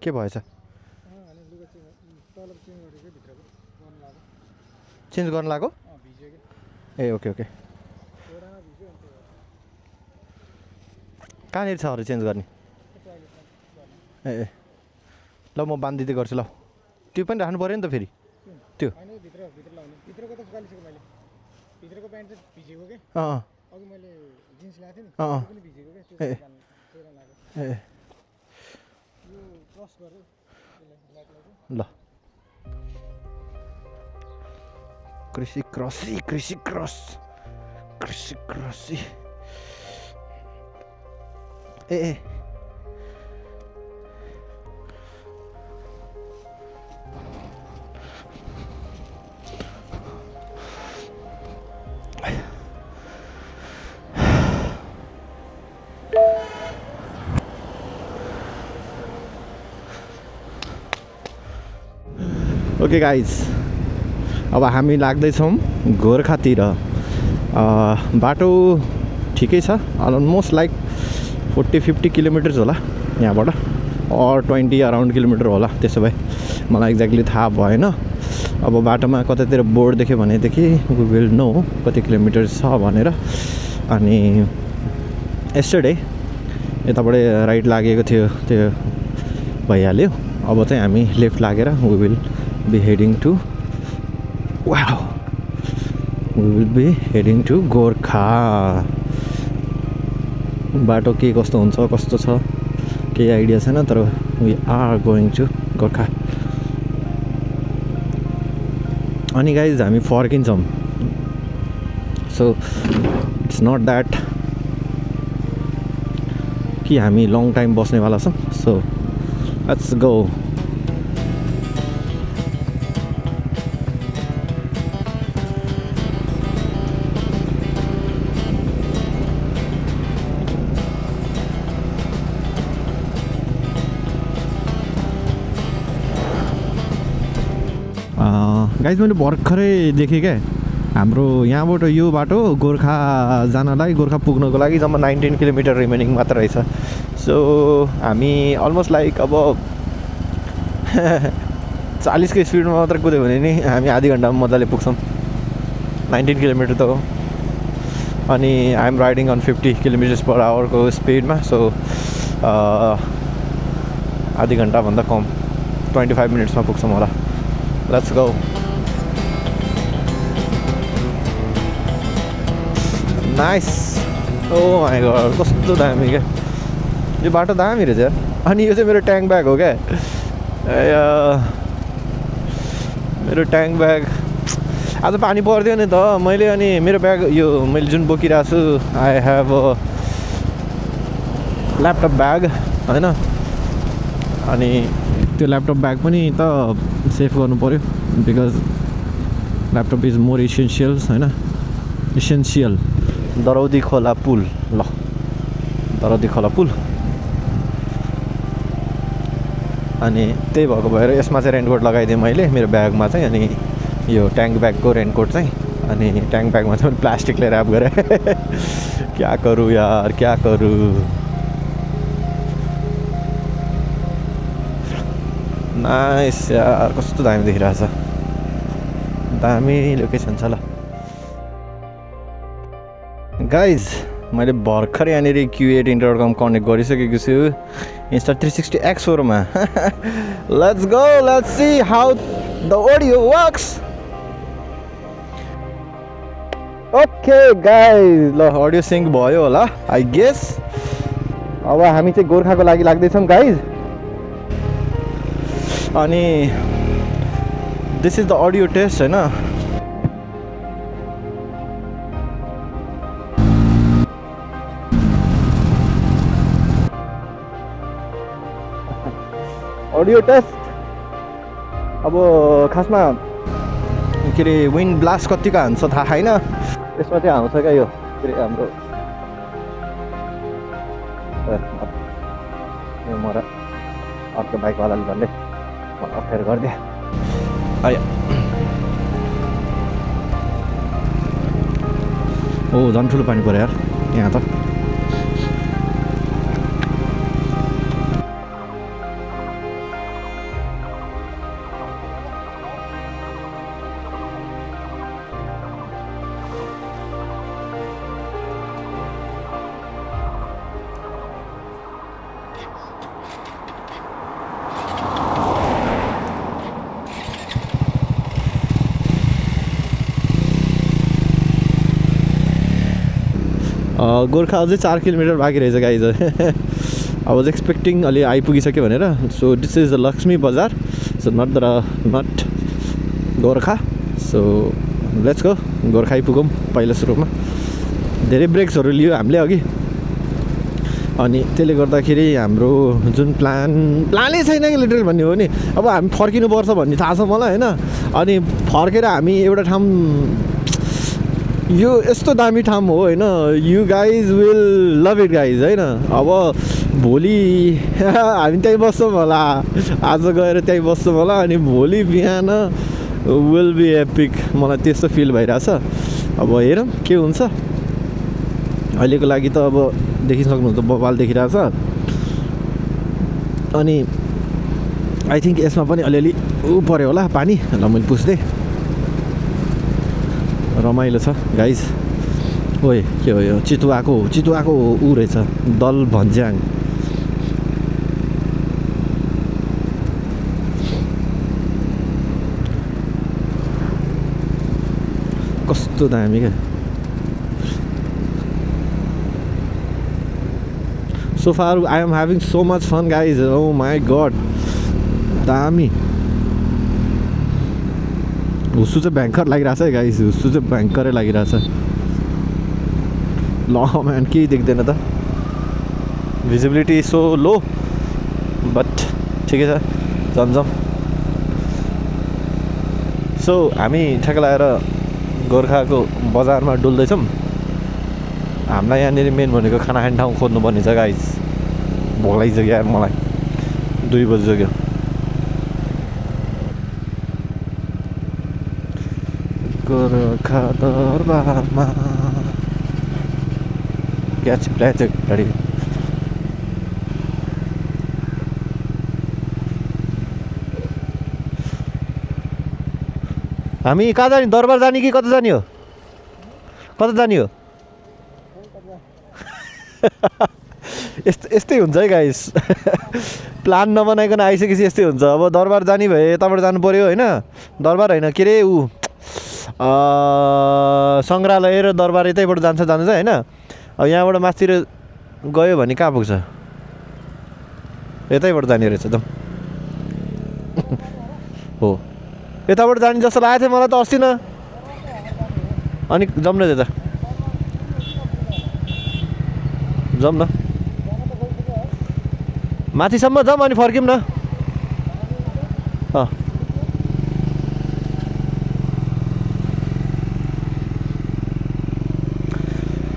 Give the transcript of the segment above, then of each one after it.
के भएछ? चेन्ज गर्न लाग्यो? ए ओके ओके। कहाँनिर छ अरू चेन्ज गर्ने? ए ए ल म बाँधिदिँदै गर्छु ल। त्यो पनि राख्नु पऱ्यो नि त फेरि त्यो। अँ अँ ए ए ल कृषि क्रसी कृषि क्रस कृषि क्रसी ए ए ओके गाइज, अब हामी लाग्दैछौँ गोर्खातिर। बाटो ठिकै छ, अलमोस्ट लाइक 40-50 किलोमिटर्स होला यहाँबाट, और 20 अराउन्ड किलोमिटर होला। त्यसो भए मलाई एक्ज्याक्टली थाहा भएन। अब बाटोमा कतैतिर बोर्ड देख्यो भनेदेखि वी विल नो कति किलोमिटर्स छ भनेर। अनि यस्टरडे यताबाट राइट लागेको थियो, त्यो भइहाल्यो। अब चाहिँ हामी लेफ्ट लागेर we will be heading to we will be heading to Gorkha. बाटो के कस्तो हुन्छ कस्तो छ केही आइडिया छैन, तर we are going to Gorkha. अनि गाइज हामी फर्किन्छौँ, सो इट्स नट द्याट कि हामी लङ टाइम बस्नेवाला छौँ। So let's go. गाइज मैले भर्खरै देखेँ क्या, हाम्रो यहाँबाट यो बाटो गोर्खा जानलाई, गोर्खा पुग्नको लागि जम्मा 19 किलोमिटर रिमेनिङ मात्र रहेछ। सो हामी अलमोस्ट लाइक अब 40को स्पिडमा मात्र कुद्यो भने नि हामी आधी घन्टामा मजाले पुग्छौँ। 19 किलोमिटर त हो, अनि I am riding on 50 kilometres per आवरको स्पिडमा। सो आधी घन्टाभन्दा कम 25 मिनट्समा पुग्छौँ होला। Let's go. Nice. Oh my God, कस्तो दामी क्या यो बाटो, दामी रहेछ यार। अनि यो चाहिँ मेरो ट्याङ्क ब्याग हो क्या, मेरो ट्याङ्क ब्याग। आज पानी पर्दैन नि त मैले, अनि मेरो ब्याग यो मैले जुन बोकिरहेको छु, आई हेभ ल्यापटप ब्याग होइन। अनि त्यो ल्यापटप ब्याग पनि त सेफ गर्नु पऱ्यो, बिकज ल्यापटप इज मोर इसेन्सियल्स होइन, इसेन्सियल। दरौदी खोला पुल, ल दरौदी खोला पुल। अनि त्यही भएको भएर यसमा चाहिँ रेनकोट लगाइदिएँ मैले मेरो ब्यागमा चाहिँ। अनि यो ट्याङ्क ब्यागको रेनकोट चाहिँ, अनि ट्याङ्क ब्यागमा चाहिँ मैले प्लास्टिकले ऱ्याप गरेँ। क्या करूँ यार, क्या करूँ। नाइस यार, कस्तो दामी देखिरहेछ, दामी लोकेसन छ। ल गाइज, मैले भर्खर यहाँनिर Q8 कनेक्ट गरिसकेको छु Insta360 X4मा। Let's go, let's see how the audio works. Okay guys, ल अडियो सिङ्क भयो होला आई गेस। अब हामी चाहिँ गोर्खाको लागि लाग्दैछौँ गाइज। अनि this is the audio test होइन। अडियो टेस्ट अब खासमा के अरे विन्ड ब्लास्ट कतिको हान्छ थाहा छैन, यसमा चाहिँ हाउँछ क्या यो के अरे हाम्रो म र अर्को बाइकवालाले भन्दै मलाई अप्ठ्यारो गरिदिए। आयो ओ झन् ठुलो पानी पऱ्यो यार यहाँ त। गोर्खा अझै 4 किलोमिटर बाँकी रहेछ गाइज आई वाज एक्सपेक्टिङ अलि आइपुगिसक्यो भनेर so this is the Lakshmi Bazar so not Gorkha so let's go Gorkha आइपुगौँ पहिला सुरुमा धेरै ब्रेक्सहरू लियो हामीले अघि अनि त्यसले गर्दाखेरि हाम्रो जुन प्लानै छैन कि लिटरली भन्ने हो नि अब हामी फर्किनुपर्छ भन्ने थाहा छ मलाई होइन अनि फर्केर हामी एउटा ठाउँ यो यस्तो दामी ठाउँ हो होइन you guys will love it guys होइन अब भोलि हामी त्यहीँ बस्छौँ होला आज गएर त्यहीँ बस्छौँ होला अनि भोलि बिहान विल बी एपिक मलाई त्यस्तो फिल भइरहेछ अब हेरौँ के हुन्छ अहिलेको लागि त अब देखिसक्नुहुन्छ बबाल देखिरहेछ अनि आई थिङ्क यसमा पनि अलिअलि ऊ पऱ्यो होला पानी ल मैले पुस्दै रमाइलो छ गाइज ओए के हो यो चितुवाको ऊ रहेछ दल भन्ज्याङ कस्तो दामी क्या so far I am having so much fun guys oh my god दामी हुस्सु चाहिँ भयङ्कर लागिरहेछ है गाइस हुस्सु चाहिँ भयङ्करै लागिरहेछ ल म्यान केही देख्दैन त भिजिबिलिटी सो लो बट ठिकै छ जमजम सो हामी ठ्याक्क लगाएर गोर्खाको बजारमा डुल्दैछौँ हामीलाई यहाँनिर मेन भनेको खाना खाने ठाउँ खोज्नुपर्ने छ गाइस भोक लागिसक्यो यार मलाई 2 बजिसक्यो गोर्खा दरबारमा क्या चिप्लाएछ गाडी हामी कहाँ जाने दरबार जाने कि कता जाने हो कता जाने हो यस्तै हुन्छ है गाइस प्लान नबनाइकन आइसकेपछि यस्तै हुन्छ अब दरबार जाने भए यताबाट जानु पऱ्यो होइन दरबार होइन के अरे ऊ सङ्ग्रहालय र दरबार यतैबाट जान्छ होइन अब यहाँबाट माथितिर गयो भने कहाँ पुग्छ यतैबाट जाने रहेछ त हो यताबाट जाने जस्तो लागेको थियो मलाई त अस्ति न अनि जाउँ न त्यता जाउँ न माथिसम्म जाउँ अनि फर्क्यौँ न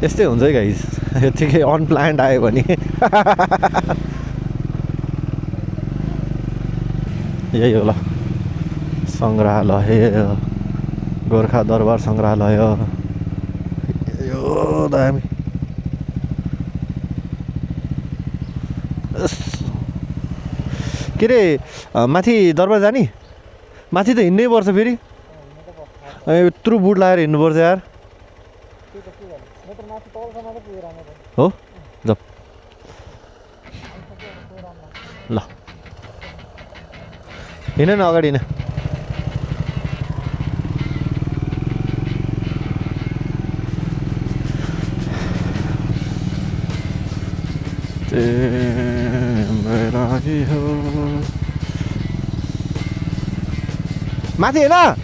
यस्तै हुन्छ है गाइस यतिकै अनप्लान्ड आयो भने यही हो ल सङ्ग्रहालय गोर्खा दरबार सङ्ग्रहालय यो दामी के अरे माथि दरबार जाने माथि त हिँड्नै पर्छ फेरि यत्रो बुट लगाएर हिँड्नुपर्छ यार हो जाऊ ल हिँड न अगाडि हिँड माथि होइन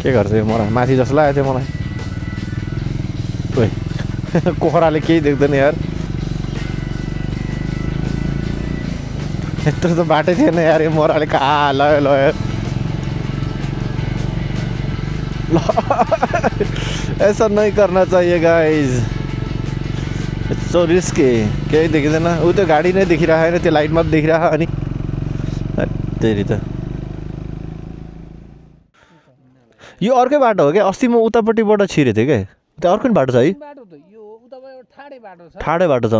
के गर्छ यो मलाई माथि जस्तो लागेको थियो मलाई कोखराले केही देख्दैन यार यत्रो त बाटै थिएन यार यो मोराले कहाँ लयो लयो ल ऐसा नहीं करना चाहिए गाइज इट्स सो रिस्की केही देखिँदैन ऊ त्यो गाडी नै देखिरहेको होइन त्यो लाइट मात्रै देखिरहेको अनि त्यही त यो अर्कै बाटो हो क्या अस्ति म उतापट्टिबाट छिरेको थिएँ क्या त्यो अर्कै बाटो छ है ठाडै बाटो छ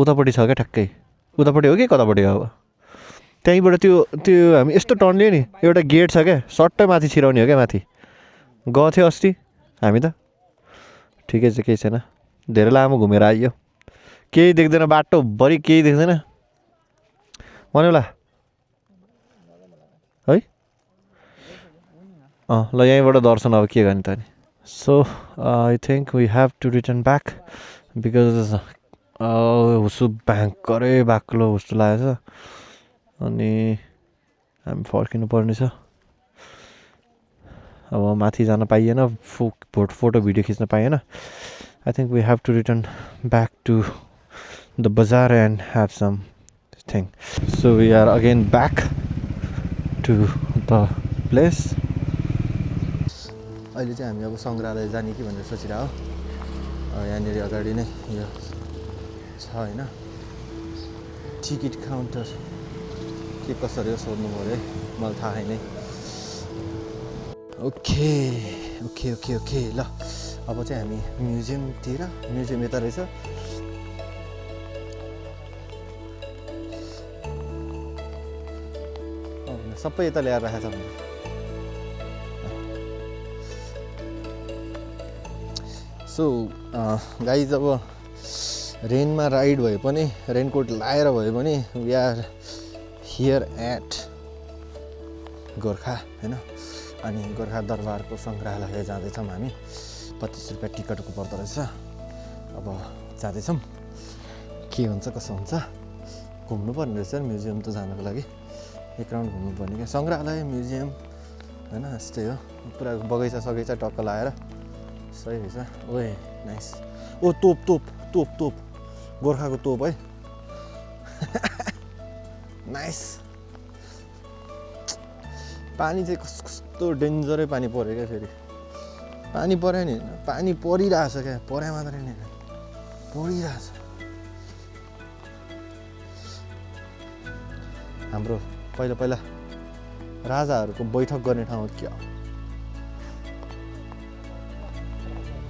उतापट्टि छ क्या ठ्याक्कै उतापट्टि हो कि कतापट्टि हो अब त्यहीँबाट त्यो हामी यस्तो टर्न लियो नि एउटा गेट छ क्या सट्टै माथि छिराउने हो क्या माथि गएको थियो अस्ति हामी त ठिकै छ केही छैन धेरै लामो घुमेर आइयो केही देख्दैन बाटोभरि केही देख्दैन भन्योला है ल यहीँबाट दर्शन अब के गर्ने त नि so I think we have to return back because हुसु भयङ्करै बाक्लो जस्तो लागेको छ अनि हामी फर्किनु पर्नेछ अब माथि जान पाइएन फोटो भिडियो खिच्न पाइएन I think we have to return back to the bazaar and have something so we are again back to the place अहिले चाहिँ हामी अब सङ्ग्रहालय जाने कि भनेर सोचिरहेको यहाँनिर अगाडि नै यो छ होइन टिकट काउन्टर के कसरी हो सोध्नु पऱ्यो है मलाई थाहा छैन ओके ओके ओके ओके ल अब चाहिँ हामी म्युजियम यता रहेछ सबै यता ल्याएर राखेको छ सो गाइज अब रेनमा राइड भए पनि रेनकोट लाएर भए पनि we are here at Gorkha होइन अनि गोर्खा दरबारको सङ्ग्रहालय जाँदैछौँ हामी 25 रुपियाँ टिकटको पर्दो रहेछ अब जाँदैछौँ के हुन्छ कसो हुन्छ घुम्नुपर्ने रहेछ म्युजियम त जानको लागि एक राउन्ड घुम्नुपर्ने क्या सङ्ग्रहालय म्युजियम होइन यस्तै हो पुरा बगैँचा सगैँचा टक्क लाएर सही रहेछ ओए नाइस ओ तोप तोप तोप तोप गोर्खाको तोप है नाइस पानी चाहिँ कस्तो डेन्जरै पानी पऱ्यो क्या फेरि पानी पऱ्यो नि पानी परिरहेछ क्या पर्या मात्रै नि परिरहेछ हाम्रो पहिला राजाहरूको बैठक गर्ने ठाउँ क्या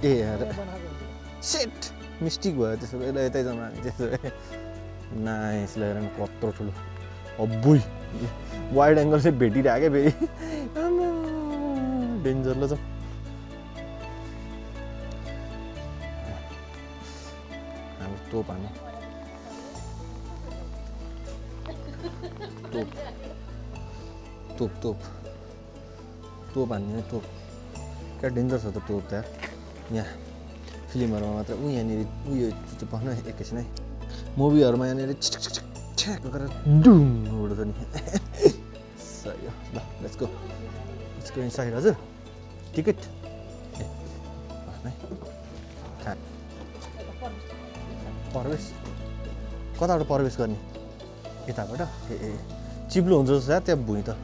ए सेट मिस्टेक भयो त्यसो भए यतै जाउँ हामी त्यसो भए नाइस लिएर कत्रो ठुलो अब्बुई वाइड एङ्गल चाहिँ भेटिरहेको फेरि डेन्जर ल हाम्रो तोप हान्नु तोप हान्ने तोप क्या डेन्जर छ त तोप त यहाँ फिल्महरूमा मात्र यहाँनिर उयो चुच्चो एकैछिन है मुभीहरूमा यहाँनिर ठ्याक गरेर डुम उड्छ नि सही हो ल लेट्स गो इनसाइड हजुर टिकट प्रवेश कताबाट प्रवेश गर्ने यताबाट ए चिप्लो हुन्छ जस्तो त्यहाँ भुइँ त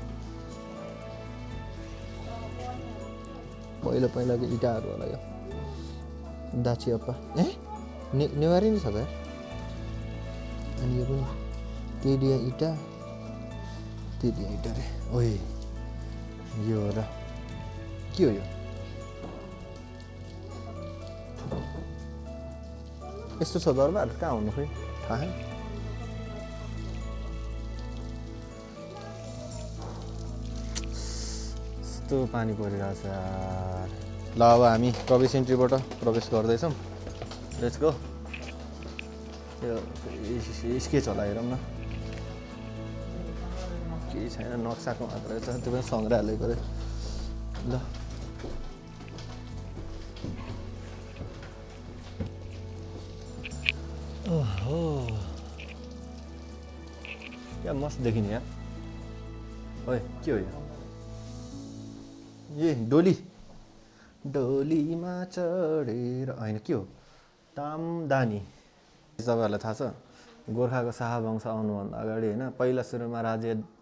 पहिलाको इँटाहरू होला यो दाची अप्पा नेवारी नै छ त अनि यो पनि टेडिया इँटा रे ओए यो हो र के हो यो यस्तो छ दरबार कहाँ हुनु खोइ थाहा यस्तो पानी परिरहेछ यार ल अब हामी प्रवेश इन्ट्रीबाट प्रवेश गर्दैछौँ लेट्स गो त्यो स्केच होला हेरौँ न केही छैन नक्साको मात्रै छ त्यो पनि सङ्ग्रहालयको रे ल ओहो क्या मस्त देखिने यार ओए के हो यो ए डोलीमा चढेर होइन के हो तामदानी तपाईँहरूलाई थाहा छ गोर्खाको शाह वंश आउनुभन्दा अगाडि होइन पहिला सुरुमा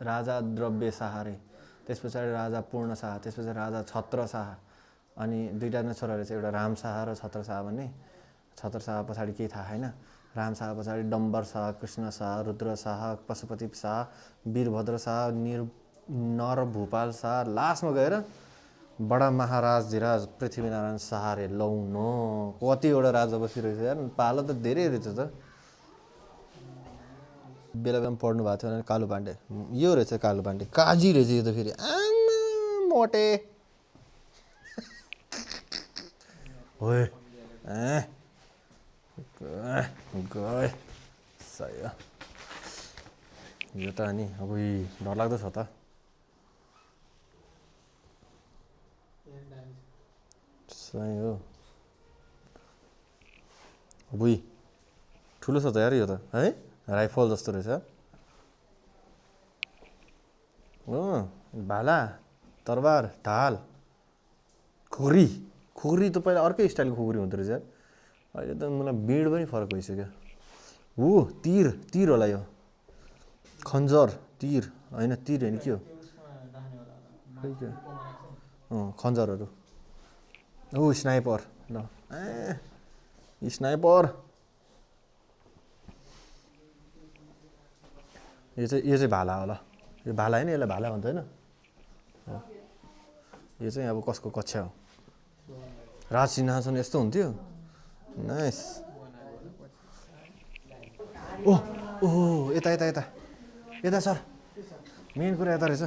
राजा द्रव्य शाह रे त्यस पछाडि राजा पूर्ण शाह त्यस पछाडि राजा छत्र शाह अनि दुईवटा नै छोरा रहेछ एउटा राम शाह र छत्र शाह भन्ने छत्र शाह पछाडि केही थाहा छैन राम शाह पछाडि डम्बर शाह कृष्ण शाह रुद्र शाह पशुपति शाह वीरभद्र शाह नरभूपाल शाह लास्टमा गएर बडा महाराज धिराज पृथ्वीनारायण शाह रे लौनो कतिवटा राजा बसिरहेछ यार पालो त धेरै रहेछ त बेला पढ्नु भएको थियो भने कालु पाण्डे यो रहेछ कालु पाण्डे काजी रहेछ यो त फेरि आमा मोटे ओए गए सही हो यो त अनि अब डरलाग्दो छ त सही हो बुई ठुलो छ त यार यो त है राइफल जस्तो रहेछ हो भाला तरबार ढाल खुकुरी त पहिला अर्कै स्टाइलको खुकुरी हुँदो रहेछ यार अहिले त मलाई बिँड पनि फरक भइसक्यो तीर होला यो खन्जर तीर होइन तीर होइन के हो खन्जरहरू स्नाइपर ल स्नाइपर यो चाहिँ भाला होला यो भाला होइन यसलाई भाला भन्छ होइन यो चाहिँ अब कसको कक्षा हो राज सिंहासन यस्तो हुन्थ्यो नाइस ओहो यता सर मेन कुरा यता रहेछ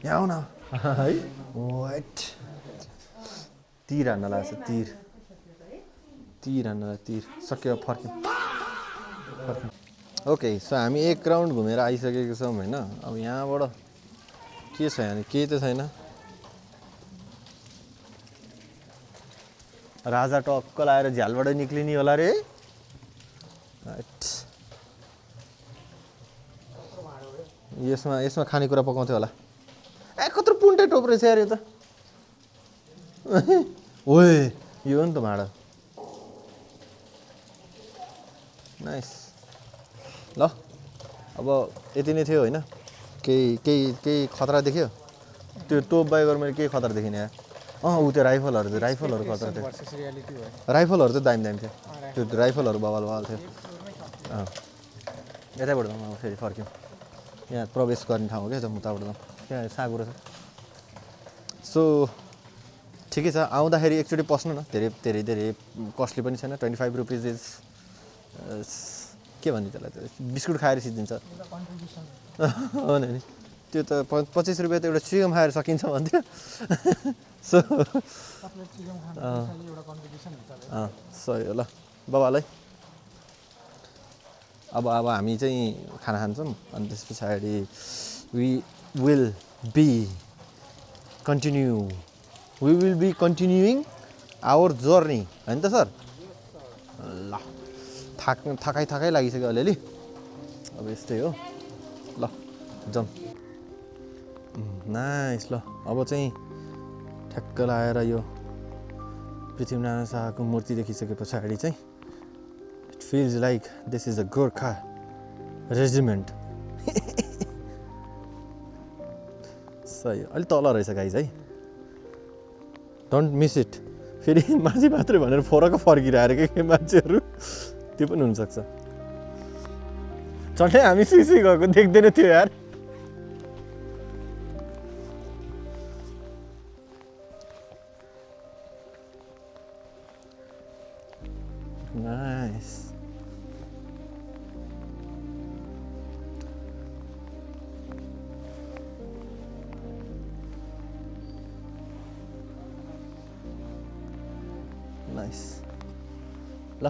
यहाँ आऊ न है वाइट तीर हान्न लाग्छ तीर हान्न लाग्छ तीर सक्यो फर्क्यौँ ओके सो हामी एक राउन्ड घुमेर आइसकेको छौँ होइन अब यहाँबाट के छ यहाँ केही त छैन राजा टक्क लाएर झ्यालबाट निक्लिने होला रे यसमा खानेकुरा पकाउँथ्यो होला कत्रो पुन्टे टोप रहेछ यार यो त ओए यो हो नि त भाँडा नाइस ल अब यति नै थियो होइन केही खतरा देख्यो त्यो तोप बाहेक मैले केही खतरा देखिनँ यार ऊ त्यो राइफलहरू खतरा थियो राइफलहरू चाहिँ दामी थियो त्यो राइफलहरू बवाल थियो यतैबाट जाउँ फेरि फर्क्यौँ यहाँ प्रवेश गर्ने ठाउँ हो क्या उताबाट जाउँ त्यहाँ साँगुरो छ सो ठिकै छ आउँदाखेरि एकचोटि पस्नु न धेरै कस्टली पनि छैन 25 रुपिज इज के भन्ने त्यसलाई बिस्कुट खाएर सिद्धिन्छ हो नि त्यो त 25 रुपियाँ त एउटा चिगम खाएर सकिन्छ भन्थ्यो सो सही हो ल बाबालाई अब हामी चाहिँ खाना खान्छौँ अनि त्यस पछाडि we will be continuing our journey होइन त सर ल थकाइ लागिसक्यो अलिअलि अब यस्तै हो ल जाउँ नाइस ल अब चाहिँ ठ्याक्क लाएर यो पृथ्वीनारायण शाहको मूर्ति देखिसके पछाडि चाहिँ it feels like this is a Gorkha regiment सही अलिक तल रहेछ गाइज है डोन्ट मिस इट फेरि मान्छे मात्रै भनेर फर्किरहेर के मान्छेहरू त्यो पनि हुनसक्छ चट्टै हामी सुई गएको देख्दैन थियो यार नाइस नाइस ल